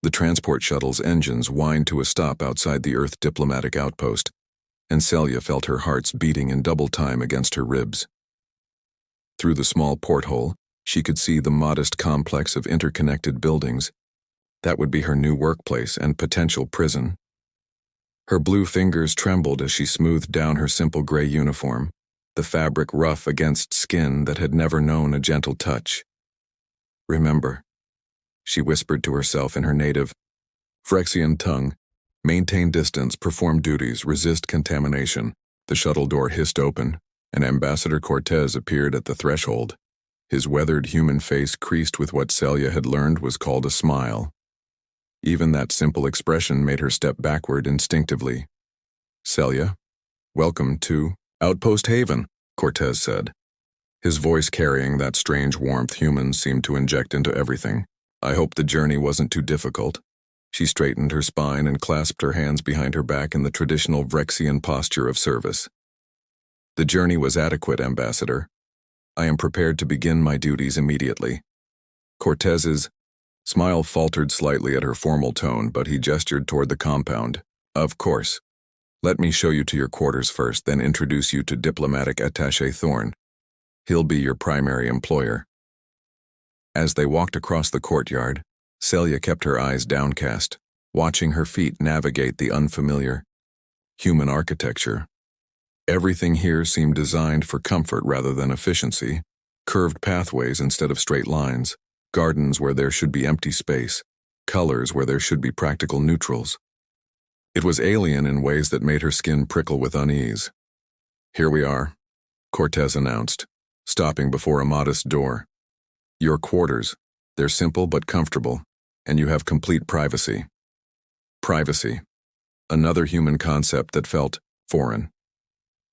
The transport shuttle's engines whined to a stop outside the Earth diplomatic outpost, and Celia felt her hearts beating in double time against her ribs. Through the small porthole, she could see the modest complex of interconnected buildings. That would be her new workplace and potential prison. Her blue fingers trembled as she smoothed down her simple gray uniform, the fabric rough against skin that had never known a gentle touch. "Remember," she whispered to herself in her native Phyrexian tongue, "maintain distance, perform duties, resist contamination." The shuttle door hissed open, and Ambassador Cortez appeared at the threshold. His weathered human face creased with what Celia had learned was called a smile. Even that simple expression made her step backward instinctively. "Celia, welcome to Outpost Haven," Cortez said, his voice carrying that strange warmth humans seemed to inject into everything. "I hope the journey wasn't too difficult." She straightened her spine and clasped her hands behind her back in the traditional Phyrexian posture of service. "The journey was adequate, Ambassador. I am prepared to begin my duties immediately." Cortez's smile faltered slightly at her formal tone, but he gestured toward the compound. "Of course. Let me show you to your quarters first, then introduce you to diplomatic attaché Thorne. He'll be your primary employer." As they walked across the courtyard, Celia kept her eyes downcast, watching her feet navigate the unfamiliar human architecture. Everything here seemed designed for comfort rather than efficiency: curved pathways instead of straight lines, gardens where there should be empty space, colors where there should be practical neutrals. It was alien in ways that made her skin prickle with unease. "Here we are," Cortez announced, stopping before a modest door. "Your quarters. They're simple but comfortable, and you have complete privacy." Privacy. Another human concept that felt foreign.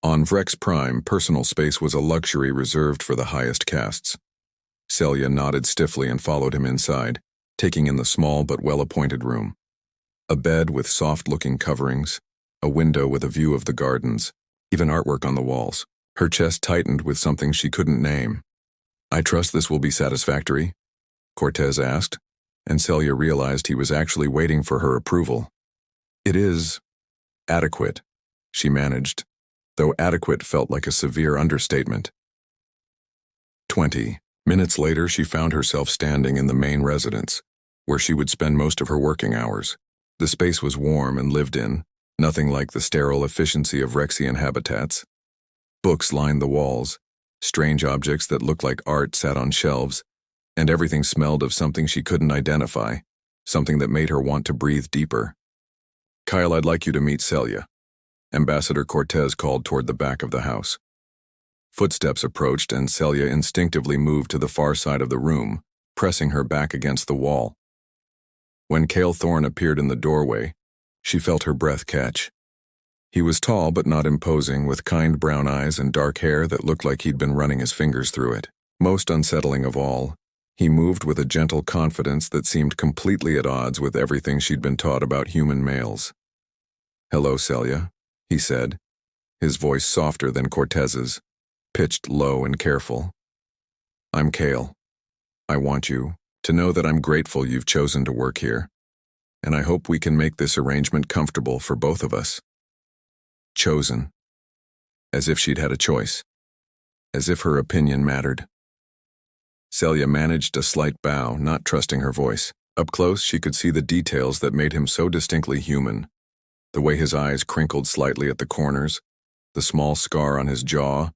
On Vrex Prime, personal space was a luxury reserved for the highest castes. Celia nodded stiffly and followed him inside, taking in the small but well-appointed room. A bed with soft-looking coverings, a window with a view of the gardens, even artwork on the walls. Her chest tightened with something she couldn't name. "I trust this will be satisfactory?" Cortez asked, and Celia realized he was actually waiting for her approval. "It is adequate," she managed, though adequate felt like a severe understatement. 20 minutes later, she found herself standing in the main residence, where she would spend most of her working hours. The space was warm and lived in, nothing like the sterile efficiency of Rexian habitats. Books lined the walls, strange objects that looked like art sat on shelves, and everything smelled of something she couldn't identify, something that made her want to breathe deeper. "Kyle, I'd like you to meet Celia," Ambassador Cortez called toward the back of the house. Footsteps approached, and Celia instinctively moved to the far side of the room, pressing her back against the wall. When Kyle Thorne appeared in the doorway, she felt her breath catch. He was tall but not imposing, with kind brown eyes and dark hair that looked like he'd been running his fingers through it. Most unsettling of all, he moved with a gentle confidence that seemed completely at odds with everything she'd been taught about human males. "Hello, Celia," he said, his voice softer than Cortez's, pitched low and careful. "I'm Kale. I want you to know that I'm grateful you've chosen to work here, and I hope we can make this arrangement comfortable for both of us." Chosen. As if she'd had a choice. As if her opinion mattered. Celia managed a slight bow, not trusting her voice. Up close, she could see the details that made him so distinctly human. The way his eyes crinkled slightly at the corners, the small scar on his jaw,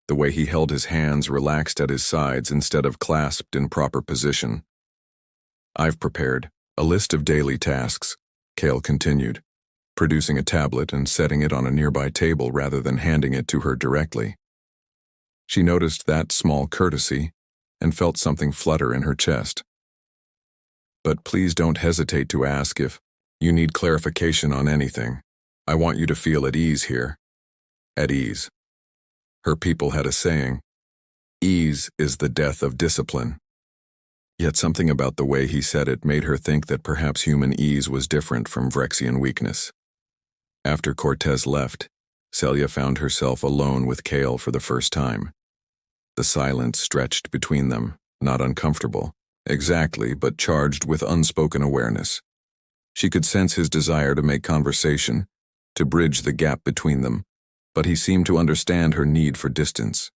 the way he held his hands relaxed at his sides instead of clasped in proper position. "I've prepared a list of daily tasks," Kale continued, producing a tablet and setting it on a nearby table rather than handing it to her directly. She noticed that small courtesy and felt something flutter in her chest. "But please don't hesitate to ask if you need clarification on anything. I want you to feel at ease here." At ease. Her people had a saying, "Ease is the death of discipline." Yet something about the way he said it made her think that perhaps human ease was different from Phyrexian weakness. After Cortez left, Celia found herself alone with Kale for the first time. The silence stretched between them, not uncomfortable, exactly, but charged with unspoken awareness. She could sense his desire to make conversation, to bridge the gap between them, but he seemed to understand her need for distance.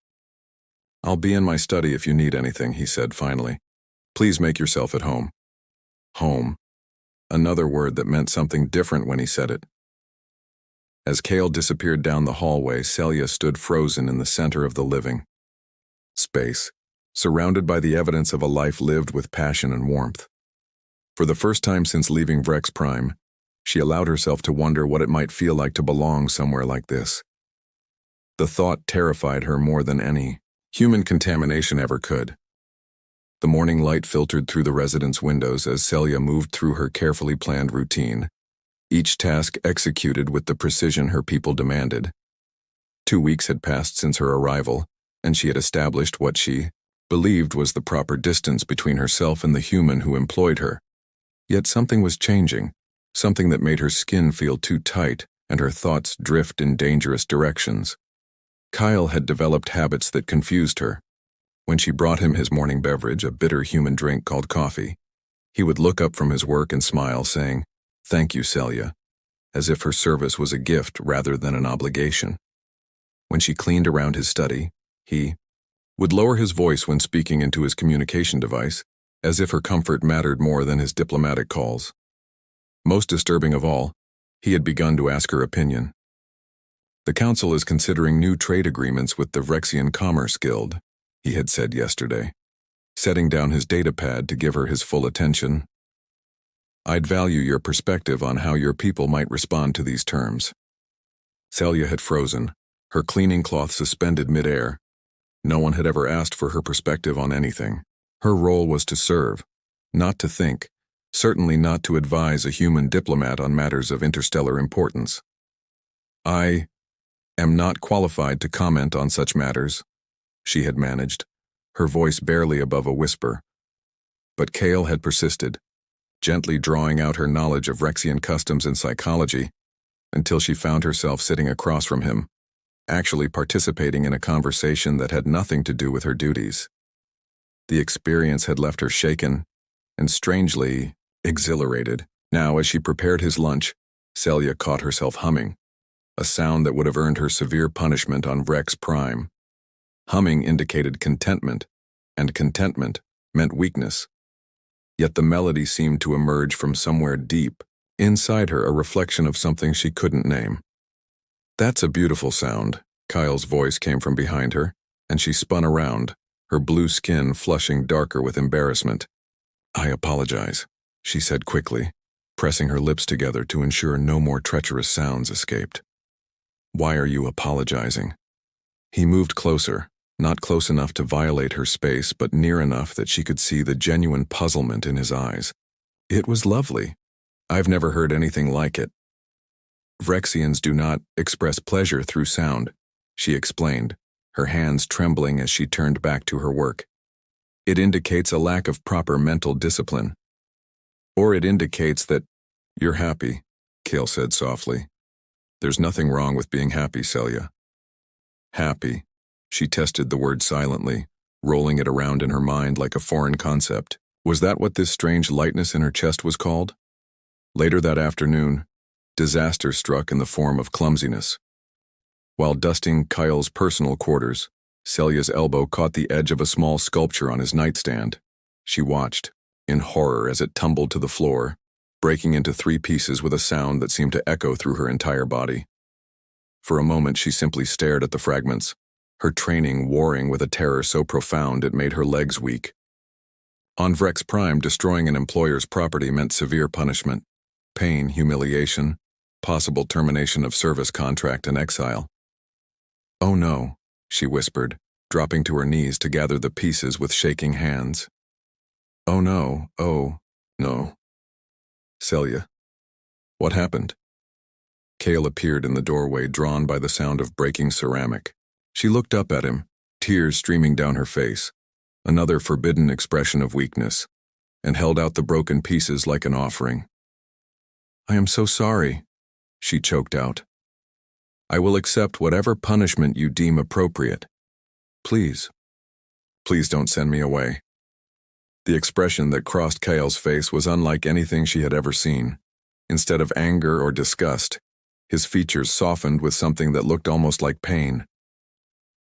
"I'll be in my study if you need anything," he said finally. "Please make yourself at home." Home. Another word that meant something different when he said it. As Cale disappeared down the hallway, Celia stood frozen in the center of the living space, surrounded by the evidence of a life lived with passion and warmth. For the first time since leaving Vrex Prime, she allowed herself to wonder what it might feel like to belong somewhere like this. The thought terrified her more than any human contamination ever could. The morning light filtered through the residence windows as Celia moved through her carefully planned routine, each task executed with the precision her people demanded. 2 weeks had passed since her arrival, and she had established what she believed was the proper distance between herself and the human who employed her. Yet something was changing, something that made her skin feel too tight and her thoughts drift in dangerous directions. Kyle had developed habits that confused her. When she brought him his morning beverage, a bitter human drink called coffee, he would look up from his work and smile, saying, "Thank you, Celia," as if her service was a gift rather than an obligation. When she cleaned around his study, he would lower his voice when speaking into his communication device, as if her comfort mattered more than his diplomatic calls. Most disturbing of all, he had begun to ask her opinion. "The Council is considering new trade agreements with the Vrexian Commerce Guild," he had said yesterday, setting down his datapad to give her his full attention. "I'd value your perspective on how your people might respond to these terms." Celia had frozen, her cleaning cloth suspended midair. No one had ever asked for her perspective on anything. Her role was to serve, not to think, certainly not to advise a human diplomat on matters of interstellar importance. "I am not qualified to comment on such matters," she had managed, her voice barely above a whisper. But Cale had persisted, gently drawing out her knowledge of Rexian customs and psychology, until she found herself sitting across from him, actually participating in a conversation that had nothing to do with her duties. The experience had left her shaken and strangely exhilarated. Now, as she prepared his lunch, Celia caught herself humming, a sound that would have earned her severe punishment on Vrex Prime. Humming indicated contentment, and contentment meant weakness. Yet the melody seemed to emerge from somewhere deep, inside her, a reflection of something she couldn't name. "That's a beautiful sound," Kyle's voice came from behind her, and she spun around, her blue skin flushing darker with embarrassment. "I apologize," she said quickly, pressing her lips together to ensure no more treacherous sounds escaped. "Why are you apologizing?" He moved closer, not close enough to violate her space, but near enough that she could see the genuine puzzlement in his eyes. "It was lovely. I've never heard anything like it." "Vrexians do not express pleasure through sound," she explained, her hands trembling as she turned back to her work. "It indicates a lack of proper mental discipline. Or it indicates that you're happy," Cale said softly. "There's nothing wrong with being happy, Celia." Happy. She tested the word silently, rolling it around in her mind like a foreign concept. Was that what this strange lightness in her chest was called? Later that afternoon, disaster struck in the form of clumsiness. While dusting Kyle's personal quarters, Celia's elbow caught the edge of a small sculpture on his nightstand. She watched, in horror, as it tumbled to the floor, breaking into 3 pieces with a sound that seemed to echo through her entire body. For a moment she simply stared at the fragments, her training warring with a terror so profound it made her legs weak. On Vrex Prime, destroying an employer's property meant severe punishment, pain, humiliation, possible termination of service contract, and exile. "Oh no," she whispered, dropping to her knees to gather the pieces with shaking hands. "Oh no, oh, no." "Celia, what happened?" Cale appeared in the doorway, drawn by the sound of breaking ceramic. She looked up at him, tears streaming down her face, another forbidden expression of weakness, and held out the broken pieces like an offering. "I am so sorry," she choked out. "I will accept whatever punishment you deem appropriate. Please, please don't send me away." The expression that crossed Cale's face was unlike anything she had ever seen. Instead of anger or disgust, his features softened with something that looked almost like pain.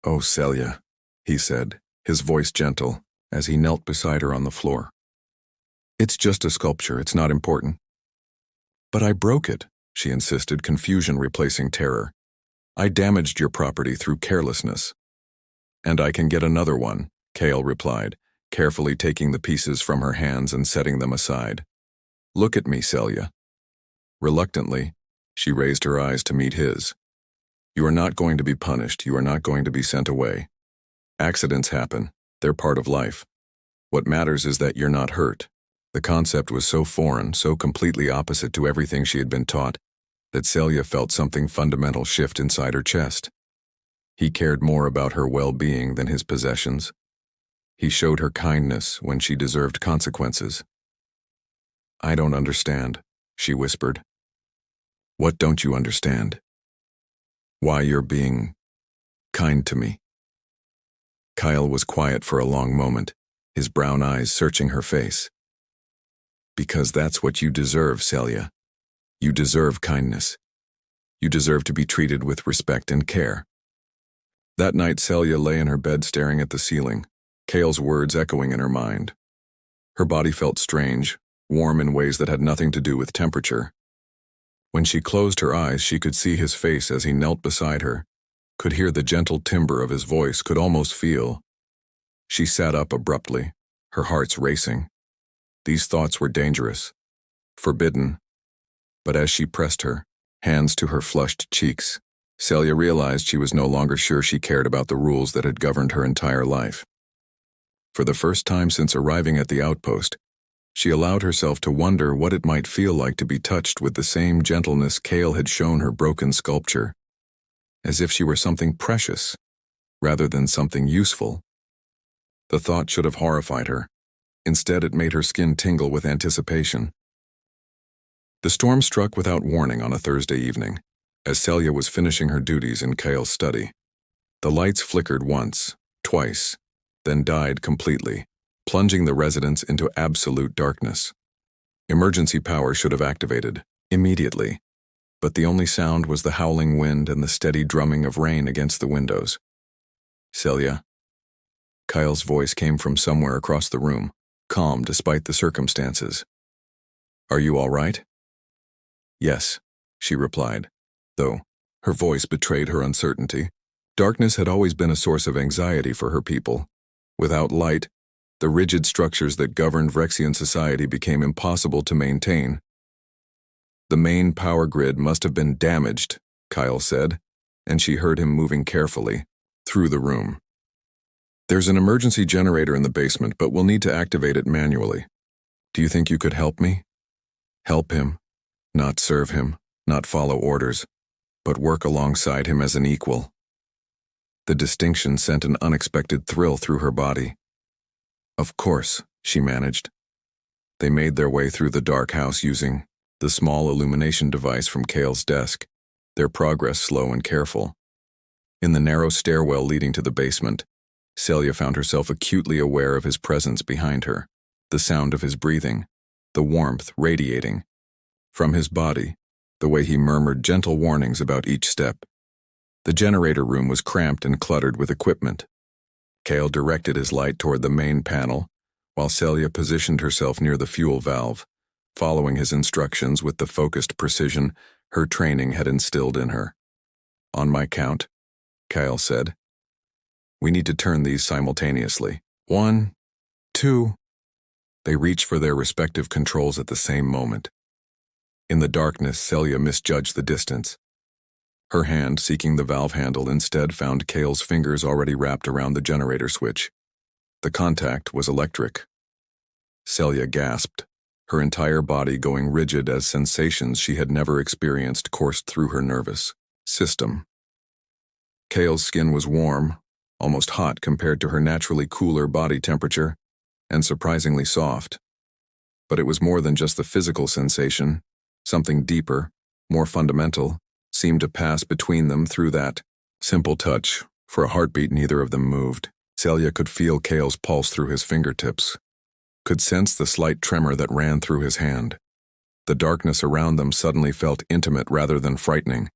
"Oh, Celia," he said, his voice gentle, as he knelt beside her on the floor. "It's just a sculpture, it's not important." "But I broke it," she insisted, confusion replacing terror. "I damaged your property through carelessness." "And I can get another one," Cale replied, carefully taking the pieces from her hands and setting them aside. "Look at me, Celia." Reluctantly, she raised her eyes to meet his. "You are not going to be punished, you are not going to be sent away. Accidents happen, they're part of life. What matters is that you're not hurt." The concept was so foreign, so completely opposite to everything she had been taught, that Celia felt something fundamental shift inside her chest. He cared more about her well-being than his possessions. He showed her kindness when she deserved consequences. "I don't understand," she whispered. "What don't you understand?" "Why you're being kind to me." Kyle was quiet for a long moment, his brown eyes searching her face. "Because that's what you deserve, Celia. You deserve kindness. You deserve to be treated with respect and care." That night, Celia lay in her bed staring at the ceiling, Cale's words echoing in her mind. Her body felt strange, warm in ways that had nothing to do with temperature. When she closed her eyes, she could see his face as he knelt beside her, could hear the gentle timbre of his voice, could almost feel. She sat up abruptly, her heart's racing. These thoughts were dangerous, forbidden. But as she pressed her hands to her flushed cheeks, Celia realized she was no longer sure she cared about the rules that had governed her entire life. For the first time since arriving at the outpost, she allowed herself to wonder what it might feel like to be touched with the same gentleness Cale had shown her broken sculpture, as if she were something precious, rather than something useful. The thought should have horrified her. Instead, it made her skin tingle with anticipation. The storm struck without warning on a Thursday evening, as Celia was finishing her duties in Cale's study. The lights flickered once, twice, then died completely, plunging the residence into absolute darkness. Emergency power should have activated, immediately, but the only sound was the howling wind and the steady drumming of rain against the windows. "Celia?" Kyle's voice came from somewhere across the room, calm despite the circumstances. "Are you all right?" "Yes," she replied, though her voice betrayed her uncertainty. Darkness had always been a source of anxiety for her people. Without light, the rigid structures that governed Rexian society became impossible to maintain. "The main power grid must have been damaged," Kyle said, and she heard him moving carefully through the room. "There's an emergency generator in the basement, but we'll need to activate it manually. Do you think you could help me?" Help him, not serve him, not follow orders, but work alongside him as an equal. The distinction sent an unexpected thrill through her body. "Of course," she managed. They made their way through the dark house using the small illumination device from Cale's desk, their progress slow and careful. In the narrow stairwell leading to the basement, Celia found herself acutely aware of his presence behind her, the sound of his breathing, the warmth radiating from his body, the way he murmured gentle warnings about each step. The generator room was cramped and cluttered with equipment. Cale directed his light toward the main panel, while Celia positioned herself near the fuel valve, following his instructions with the focused precision her training had instilled in her. "On my count," Cale said. "We need to turn these simultaneously. 1, 2. They reached for their respective controls at the same moment. In the darkness, Celia misjudged the distance. Her hand, seeking the valve handle, instead found Cale's fingers already wrapped around the generator switch. The contact was electric. Celia gasped, her entire body going rigid as sensations she had never experienced coursed through her nervous system. Cale's skin was warm, almost hot compared to her naturally cooler body temperature, and surprisingly soft. But it was more than just the physical sensation. Something deeper, more fundamental, seemed to pass between them through that simple touch. For a heartbeat, neither of them moved. Celia could feel Cale's pulse through his fingertips, could sense the slight tremor that ran through his hand. The darkness around them suddenly felt intimate rather than frightening,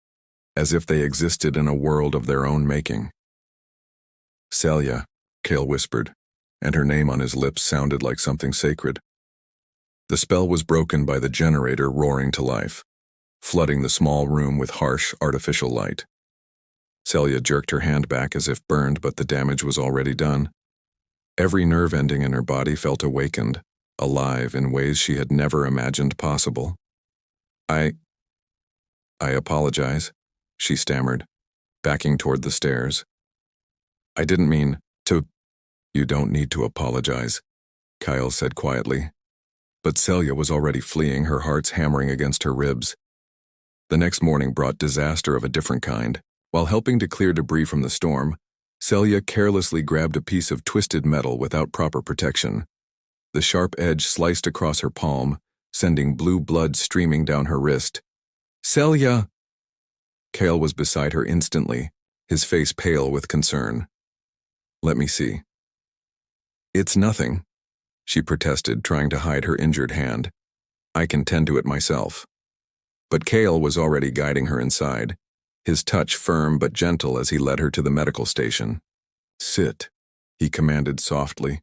as if they existed in a world of their own making. "Celia," Cale whispered, and her name on his lips sounded like something sacred. The spell was broken by the generator roaring to life, flooding the small room with harsh, artificial light. Celia jerked her hand back as if burned, but the damage was already done. Every nerve ending in her body felt awakened, alive in ways she had never imagined possible. I apologize," she stammered, backing toward the stairs. "I didn't mean to." "You don't need to apologize," Kyle said quietly. But Celia was already fleeing, her heart's hammering against her ribs. The next morning brought disaster of a different kind. While helping to clear debris from the storm, Celia carelessly grabbed a piece of twisted metal without proper protection. The sharp edge sliced across her palm, sending blue blood streaming down her wrist. "Celia!" Cale was beside her instantly, his face pale with concern. "Let me see." "It's nothing," she protested, trying to hide her injured hand. "I can tend to it myself." But Cale was already guiding her inside, his touch firm but gentle as he led her to the medical station. "Sit," he commanded softly,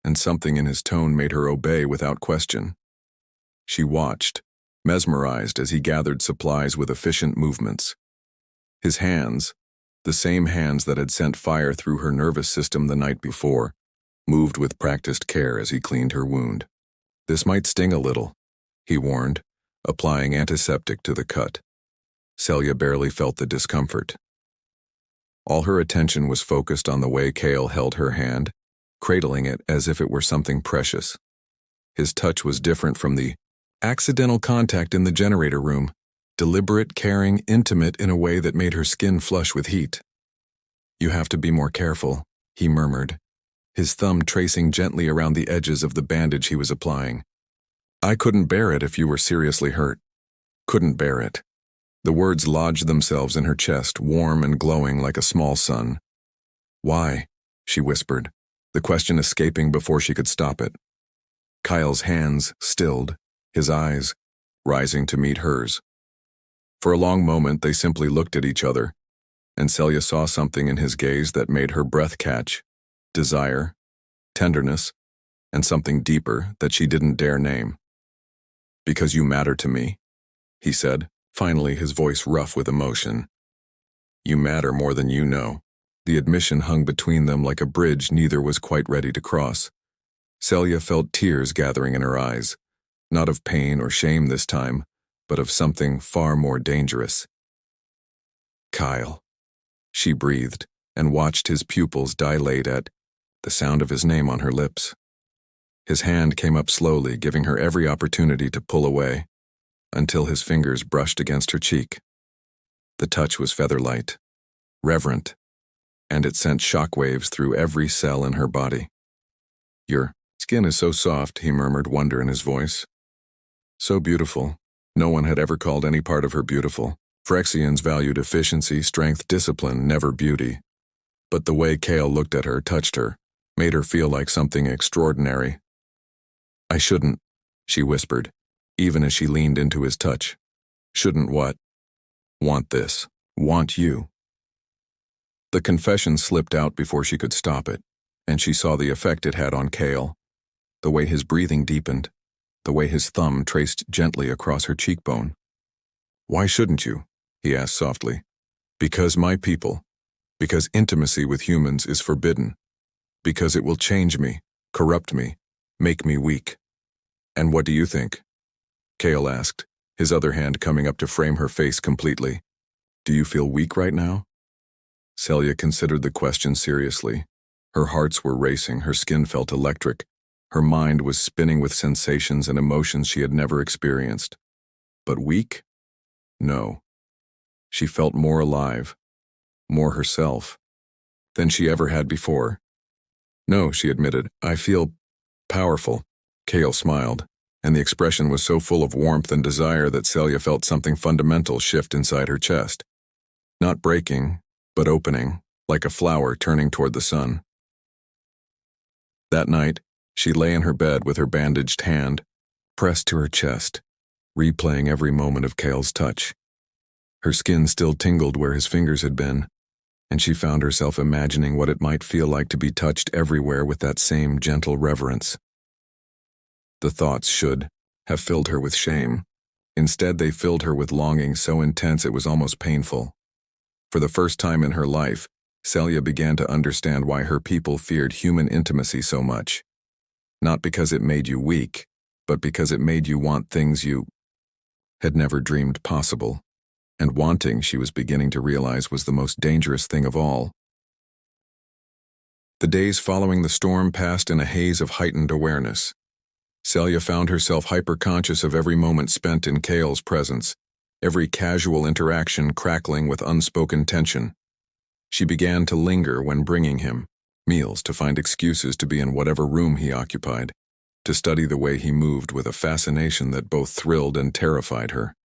and something in his tone made her obey without question. She watched, mesmerized as he gathered supplies with efficient movements. His hands, the same hands that had sent fire through her nervous system the night before, moved with practiced care as he cleaned her wound. "This might sting a little," he warned, applying antiseptic to the cut. Celia barely felt the discomfort. All her attention was focused on the way Cale held her hand, cradling it as if it were something precious. His touch was different from the accidental contact in the generator room, deliberate, caring, intimate in a way that made her skin flush with heat. "You have to be more careful," he murmured, his thumb tracing gently around the edges of the bandage he was applying. "I couldn't bear it if you were seriously hurt. Couldn't bear it." The words lodged themselves in her chest, warm and glowing like a small sun. "Why?" she whispered, the question escaping before she could stop it. Kyle's hands stilled, his eyes rising to meet hers. For a long moment they simply looked at each other, and Celia saw something in his gaze that made her breath catch: desire, tenderness, and something deeper that she didn't dare name. "Because you matter to me," he said, finally, his voice rough with emotion. "You matter more than you know." The admission hung between them like a bridge neither was quite ready to cross. Celia felt tears gathering in her eyes, not of pain or shame this time, but of something far more dangerous. "Kyle," she breathed, and watched his pupils dilate at the sound of his name on her lips. His hand came up slowly, giving her every opportunity to pull away, until his fingers brushed against her cheek. The touch was feather-light, reverent, and it sent shockwaves through every cell in her body. "Your skin is so soft," he murmured, wonder in his voice. "So beautiful." No one had ever called any part of her beautiful. Phyrexians valued efficiency, strength, discipline, never beauty. But the way Cale looked at her, touched her, made her feel like something extraordinary. "I shouldn't," she whispered, even as she leaned into his touch. "Shouldn't what?" "Want this. Want you." The confession slipped out before she could stop it, and she saw the effect it had on Cale. The way his breathing deepened, the way his thumb traced gently across her cheekbone. "Why shouldn't you?" he asked softly. "Because my people. Because intimacy with humans is forbidden. Because it will change me, corrupt me, make me weak." "And what do you think?" Cale asked, his other hand coming up to frame her face completely. "Do you feel weak right now?" Celia considered the question seriously. Her hearts were racing, her skin felt electric. Her mind was spinning with sensations and emotions she had never experienced. But weak? No. She felt more alive, more herself, than she ever had before. "No," she admitted, "I feel powerful." Cale smiled, and the expression was so full of warmth and desire that Celia felt something fundamental shift inside her chest. Not breaking, but opening, like a flower turning toward the sun. That night, she lay in her bed with her bandaged hand pressed to her chest, replaying every moment of Kale's touch. Her skin still tingled where his fingers had been, and she found herself imagining what it might feel like to be touched everywhere with that same gentle reverence. The thoughts should have filled her with shame. Instead, they filled her with longing so intense it was almost painful. For the first time in her life, Celia began to understand why her people feared human intimacy so much. Not because it made you weak, but because it made you want things you had never dreamed possible. And wanting, she was beginning to realize, was the most dangerous thing of all. The days following the storm passed in a haze of heightened awareness. Celia found herself hyper-conscious of every moment spent in Kale's presence, every casual interaction crackling with unspoken tension. She began to linger when bringing him meals, to find excuses to be in whatever room he occupied, to study the way he moved with a fascination that both thrilled and terrified her.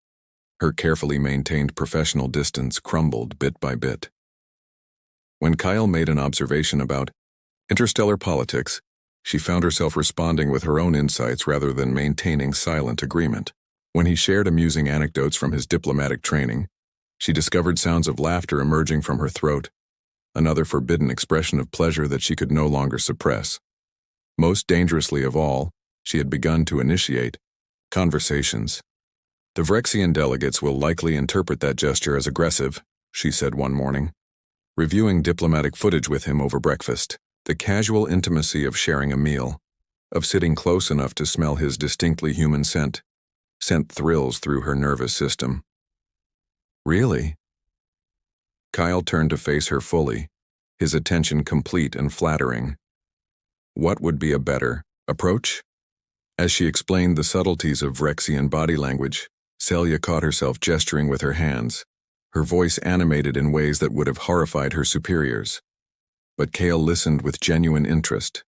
Her carefully maintained professional distance crumbled bit by bit. When Kyle made an observation about interstellar politics, she found herself responding with her own insights rather than maintaining silent agreement. When he shared amusing anecdotes from his diplomatic training, she discovered sounds of laughter emerging from her throat, another forbidden expression of pleasure that she could no longer suppress. Most dangerously of all, she had begun to initiate conversations. The Vrexian delegates will likely interpret that gesture as aggressive, she said one morning. Reviewing diplomatic footage with him over breakfast, the casual intimacy of sharing a meal, of sitting close enough to smell his distinctly human scent, sent thrills through her nervous system. Really? Kyle turned to face her fully, his attention complete and flattering. What would be a better approach? As she explained the subtleties of Vrexian body language, Celia caught herself gesturing with her hands, her voice animated in ways that would have horrified her superiors. But Kale listened with genuine interest,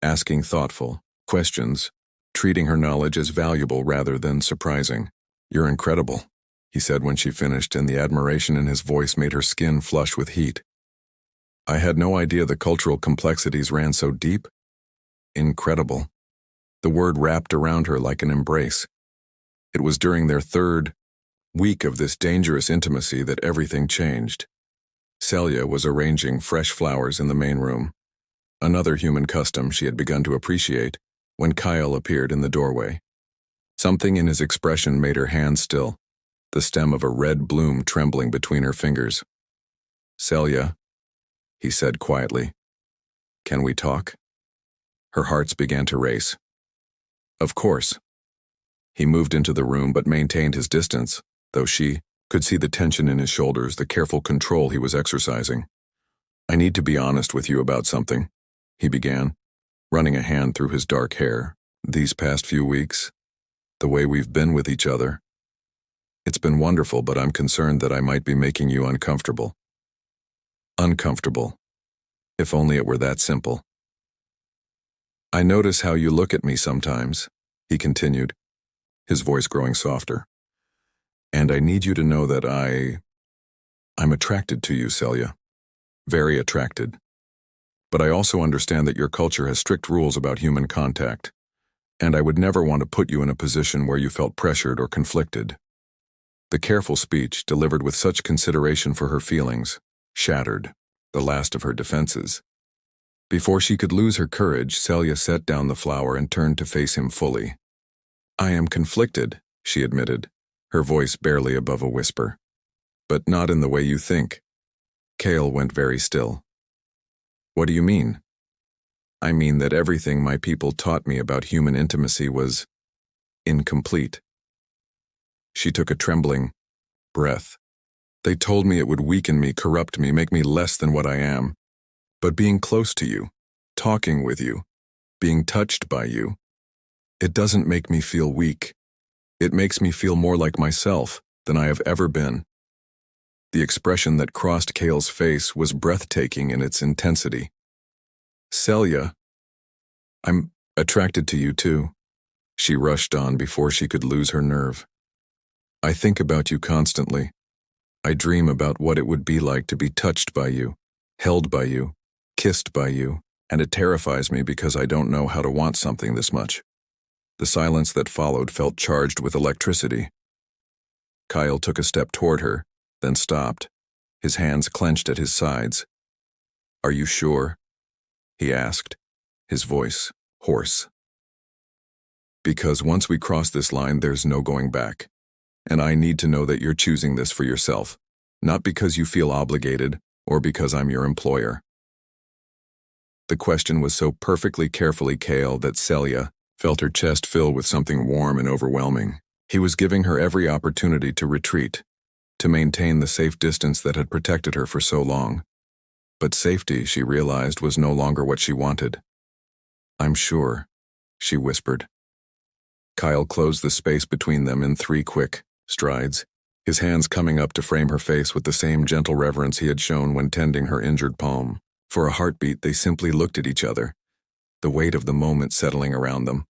asking thoughtful questions, treating her knowledge as valuable rather than surprising. "You're incredible," he said when she finished, and the admiration in his voice made her skin flush with heat. "I had no idea the cultural complexities ran so deep." Incredible. The word wrapped around her like an embrace. It was during their third week of this dangerous intimacy that everything changed. Celia was arranging fresh flowers in the main room, another human custom she had begun to appreciate, when Kyle appeared in the doorway. Something in his expression made her hands still, the stem of a red bloom trembling between her fingers. "Celia," he said quietly, "can we talk?" Her hearts began to race. "Of course." He moved into the room but maintained his distance, though she could see the tension in his shoulders, the careful control he was exercising. "I need to be honest with you about something," he began, running a hand through his dark hair. "These past few weeks, the way we've been with each other, it's been wonderful, but I'm concerned that I might be making you uncomfortable." Uncomfortable. If only it were that simple. "I notice how you look at me sometimes," he continued, his voice growing softer. "And I need you to know that I'm attracted to you, Celia. Very attracted. But I also understand that your culture has strict rules about human contact, and I would never want to put you in a position where you felt pressured or conflicted." The careful speech, delivered with such consideration for her feelings, shattered the last of her defenses. Before she could lose her courage, Celia set down the flower and turned to face him fully. "I am conflicted," she admitted, her voice barely above a whisper. "But not in the way you think." Kale went very still. "What do you mean?" "I mean that everything my people taught me about human intimacy was incomplete." She took a trembling breath. "They told me it would weaken me, corrupt me, make me less than what I am. But being close to you, talking with you, being touched by you, it doesn't make me feel weak. It makes me feel more like myself than I have ever been." The expression that crossed Kale's face was breathtaking in its intensity. "Celia, I'm attracted to you too," she rushed on before she could lose her nerve. "I think about you constantly. I dream about what it would be like to be touched by you, held by you, kissed by you, and it terrifies me because I don't know how to want something this much." The silence that followed felt charged with electricity. Kyle took a step toward her, then stopped, his hands clenched at his sides. "Are you sure?" he asked, his voice hoarse. "Because once we cross this line, there's no going back. And I need to know that you're choosing this for yourself, not because you feel obligated or because I'm your employer." The question was so perfectly carefully Kale that Celia felt her chest fill with something warm and overwhelming. He was giving her every opportunity to retreat, to maintain the safe distance that had protected her for so long. But safety, she realized, was no longer what she wanted. "I'm sure," she whispered. Kyle closed the space between them in 3 quick strides, his hands coming up to frame her face with the same gentle reverence he had shown when tending her injured palm. For a heartbeat, they simply looked at each other, the weight of the moment settling around them.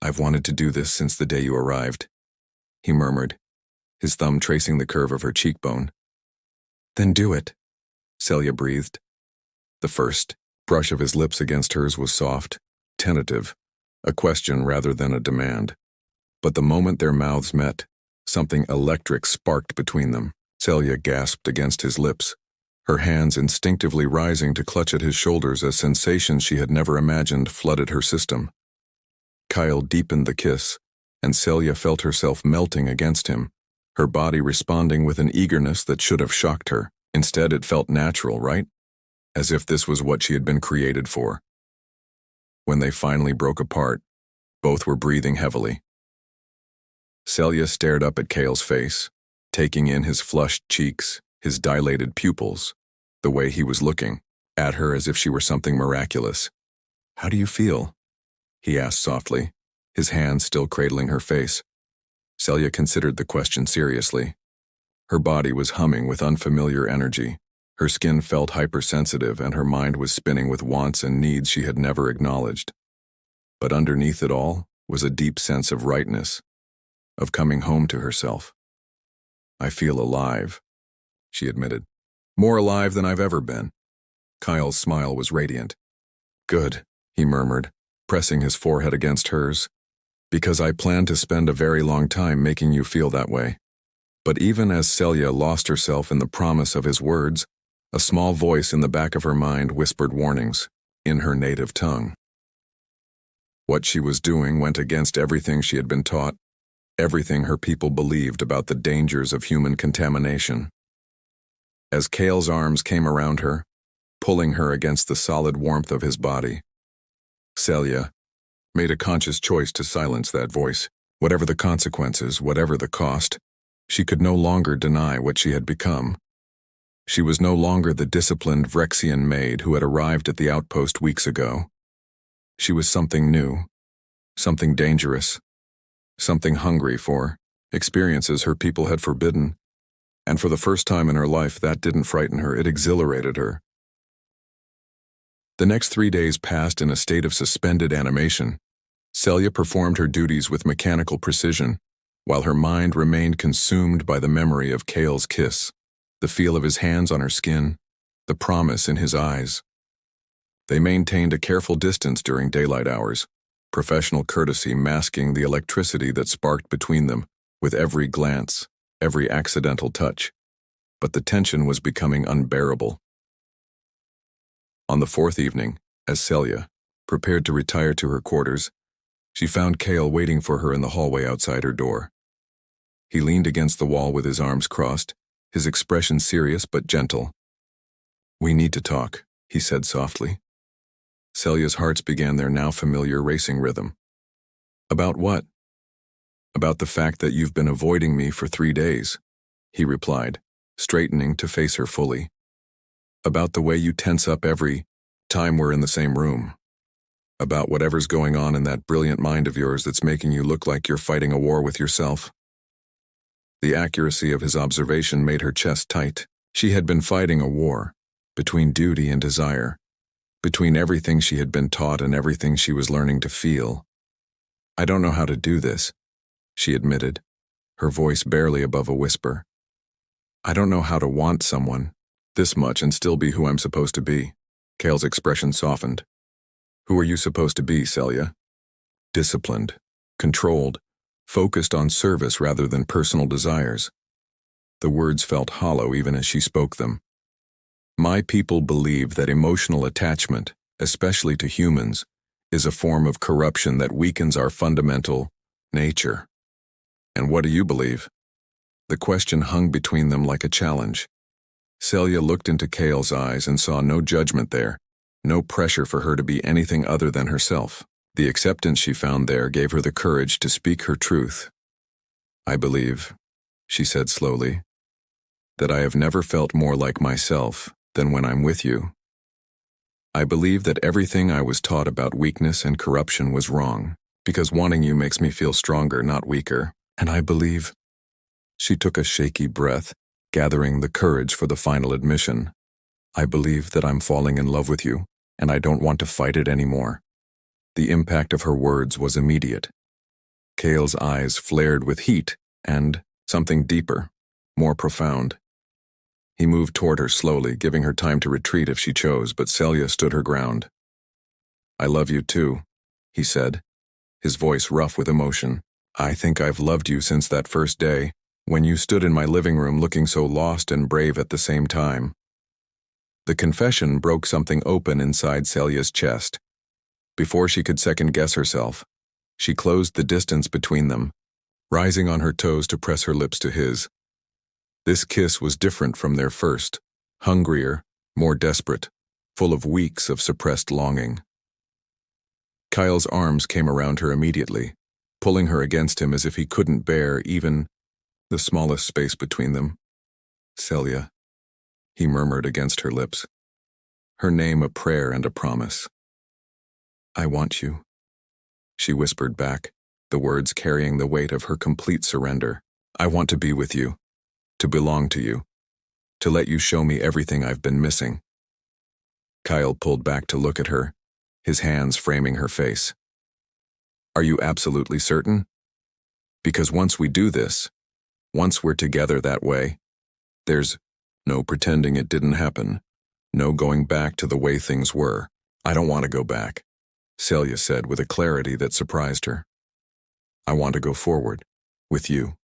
"I've wanted to do this since the day you arrived," he murmured, his thumb tracing the curve of her cheekbone. "Then do it," Celia breathed. The first brush of his lips against hers was soft, tentative, a question rather than a demand. But the moment their mouths met, something electric sparked between them. Celia gasped against his lips, her hands instinctively rising to clutch at his shoulders as sensations she had never imagined flooded her system. Kyle deepened the kiss, and Celia felt herself melting against him, her body responding with an eagerness that should have shocked her. Instead, it felt natural, right? As if this was what she had been created for. When they finally broke apart, both were breathing heavily. Celia stared up at Kale's face, taking in his flushed cheeks, his dilated pupils, the way he was looking at her as if she were something miraculous. "How do you feel?" he asked softly, his hand still cradling her face. Celia considered the question seriously. Her body was humming with unfamiliar energy. Her skin felt hypersensitive and her mind was spinning with wants and needs she had never acknowledged. But underneath it all was a deep sense of rightness, of coming home to herself. "I feel alive," she admitted. "More alive than I've ever been." Kyle's smile was radiant. "Good," he murmured, pressing his forehead against hers. "Because I plan to spend a very long time making you feel that way." But even as Celia lost herself in the promise of his words, a small voice in the back of her mind whispered warnings, in her native tongue. What she was doing went against everything she had been taught, everything her people believed about the dangers of human contamination. As Kale's arms came around her, pulling her against the solid warmth of his body, Celia made a conscious choice to silence that voice. Whatever the consequences, whatever the cost, she could no longer deny what she had become. She was no longer the disciplined Vrexian maid who had arrived at the outpost weeks ago. She was something new, something dangerous, something hungry for experiences her people had forbidden. And for the first time in her life, that didn't frighten her, it exhilarated her. The next 3 days passed in a state of suspended animation. Celia performed her duties with mechanical precision, while her mind remained consumed by the memory of Kale's kiss, the feel of his hands on her skin, the promise in his eyes. They maintained a careful distance during daylight hours, professional courtesy masking the electricity that sparked between them with every glance, every accidental touch. But the tension was becoming unbearable. On the 4th evening, as Celia prepared to retire to her quarters, she found Kale waiting for her in the hallway outside her door. He leaned against the wall with his arms crossed, his expression serious but gentle. "We need to talk," he said softly. Celia's hearts began their now familiar racing rhythm. "About what?" "About the fact that you've been avoiding me for 3 days," he replied, straightening to face her fully. "About the way you tense up every time we're in the same room. About whatever's going on in that brilliant mind of yours that's making you look like you're fighting a war with yourself." The accuracy of his observation made her chest tight. She had been fighting a war, between duty and desire, between everything she had been taught and everything she was learning to feel. "I don't know how to do this," she admitted, her voice barely above a whisper. "I don't know how to want someone this much and still be who I'm supposed to be." Kale's expression softened. "Who are you supposed to be, Celia?" "Disciplined," controlled, focused on service rather than personal desires. The words felt hollow even as she spoke them. My people believe that emotional attachment, especially to humans, is a form of corruption that weakens our fundamental nature. And what do you believe? The question hung between them like a challenge. Celia looked into Cale's eyes and saw no judgment there, no pressure for her to be anything other than herself. The acceptance she found there gave her the courage to speak her truth. I believe, she said slowly, that I have never felt more like myself than when I'm with you. I believe that everything I was taught about weakness and corruption was wrong, because wanting you makes me feel stronger, not weaker. And I believe... She took a shaky breath, gathering the courage for the final admission. I believe that I'm falling in love with you, and I don't want to fight it anymore. The impact of her words was immediate. Cale's eyes flared with heat and something deeper, more profound. He moved toward her slowly, giving her time to retreat if she chose, but Celia stood her ground. I love you too, he said, his voice rough with emotion. I think I've loved you since that first day, when you stood in my living room looking so lost and brave at the same time. The confession broke something open inside Celia's chest. Before she could second-guess herself, she closed the distance between them, rising on her toes to press her lips to his. This kiss was different from their first, hungrier, more desperate, full of weeks of suppressed longing. Kyle's arms came around her immediately, pulling her against him as if he couldn't bear even the smallest space between them. Celia, he murmured against her lips, her name a prayer and a promise. I want you, she whispered back, the words carrying the weight of her complete surrender. I want to be with you, to belong to you, to let you show me everything I've been missing. Kyle pulled back to look at her, his hands framing her face. Are you absolutely certain? Because once we do this, once we're together that way, there's no pretending it didn't happen, no going back to the way things were. I don't want to go back, Celia said with a clarity that surprised her. I want to go forward, with you.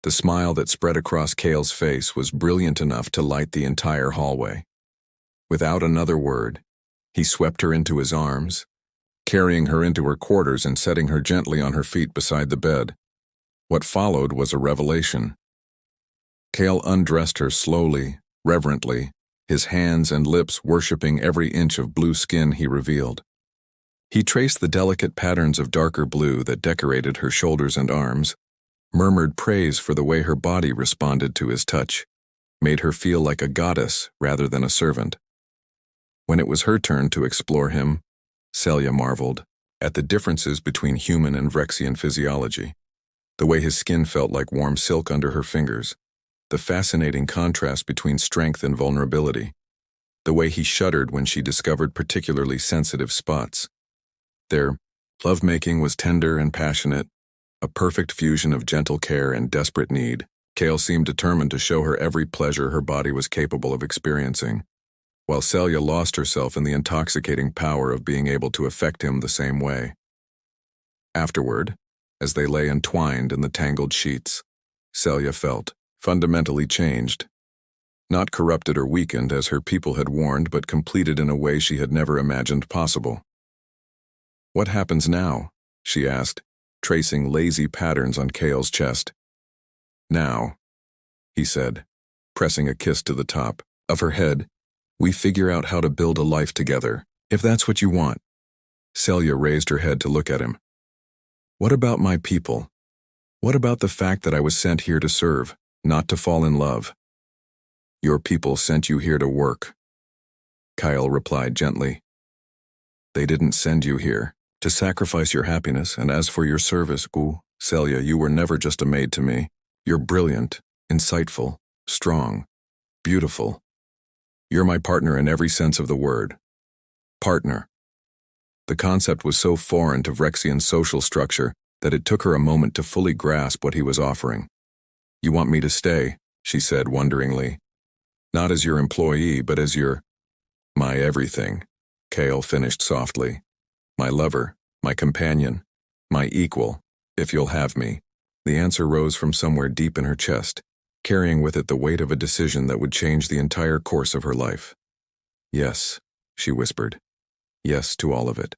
The smile that spread across Cale's face was brilliant enough to light the entire hallway. Without another word, he swept her into his arms, carrying her into her quarters and setting her gently on her feet beside the bed. What followed was a revelation. Cale undressed her slowly, reverently, his hands and lips worshipping every inch of blue skin he revealed. He traced the delicate patterns of darker blue that decorated her shoulders and arms, murmured praise for the way her body responded to his touch, made her feel like a goddess rather than a servant. When it was her turn to explore him, Celia marveled at the differences between human and Vrexian physiology. The way his skin felt like warm silk under her fingers, the fascinating contrast between strength and vulnerability, the way he shuddered when she discovered particularly sensitive spots. Their lovemaking was tender and passionate, a perfect fusion of gentle care and desperate need. Cale seemed determined to show her every pleasure her body was capable of experiencing, while Celia lost herself in the intoxicating power of being able to affect him the same way. Afterward, as they lay entwined in the tangled sheets, Celia felt fundamentally changed. Not corrupted or weakened as her people had warned, but completed in a way she had never imagined possible. What happens now? She asked, tracing lazy patterns on Cale's chest. Now, he said, pressing a kiss to the top of her head, we figure out how to build a life together, if that's what you want. Celia raised her head to look at him. What about my people? What about the fact that I was sent here to serve, not to fall in love? Your people sent you here to work, Kyle replied gently. They didn't send you here to sacrifice your happiness, and as for your service, Celia, you were never just a maid to me. You're brilliant, insightful, strong, beautiful. You're my partner in every sense of the word. Partner. The concept was so foreign to Vrexian social structure that it took her a moment to fully grasp what he was offering. You want me to stay, she said wonderingly. Not as your employee, but as my everything, Cale finished softly. My lover, my companion, My equal, if you'll have me. The answer rose from somewhere deep in her chest, carrying with it the weight of a decision that would change the entire course of her life. Yes, she whispered. Yes to all of it.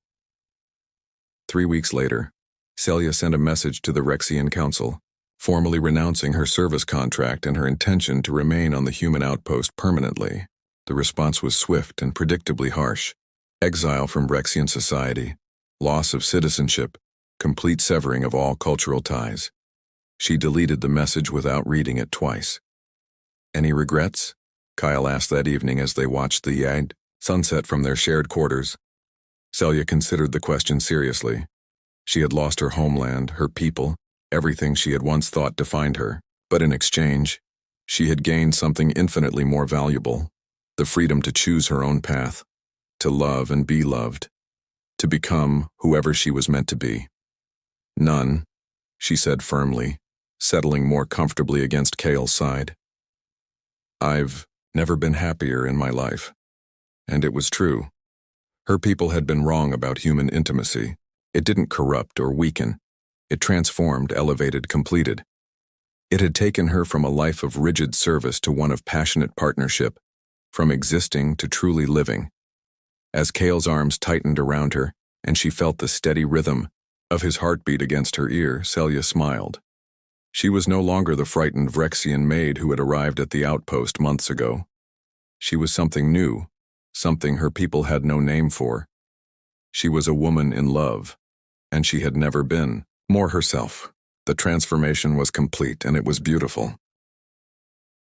3 weeks later, Celia sent a message to the Rexian Council, formally renouncing her service contract and her intention to remain on the human outpost permanently. The response was swift and predictably harsh. Exile from Rexian society, loss of citizenship, complete severing of all cultural ties. She deleted the message without reading it twice. Any regrets? Kyle asked that evening as they watched the sunset from their shared quarters. Celia considered the question seriously. She had lost her homeland, her people, everything she had once thought defined her, but in exchange, she had gained something infinitely more valuable, the freedom to choose her own path, to love and be loved, to become whoever she was meant to be. None, she said firmly, settling more comfortably against Cale's side. I've never been happier in my life. And it was true. Her people had been wrong about human intimacy. It didn't corrupt or weaken. It transformed, elevated, completed. It had taken her from a life of rigid service to one of passionate partnership, from existing to truly living. As Cale's arms tightened around her, and she felt the steady rhythm of his heartbeat against her ear, Celia smiled. She was no longer the frightened Vrexian maid who had arrived at the outpost months ago. She was something new, something her people had no name for. She was a woman in love, and she had never been more herself. The transformation was complete, and it was beautiful.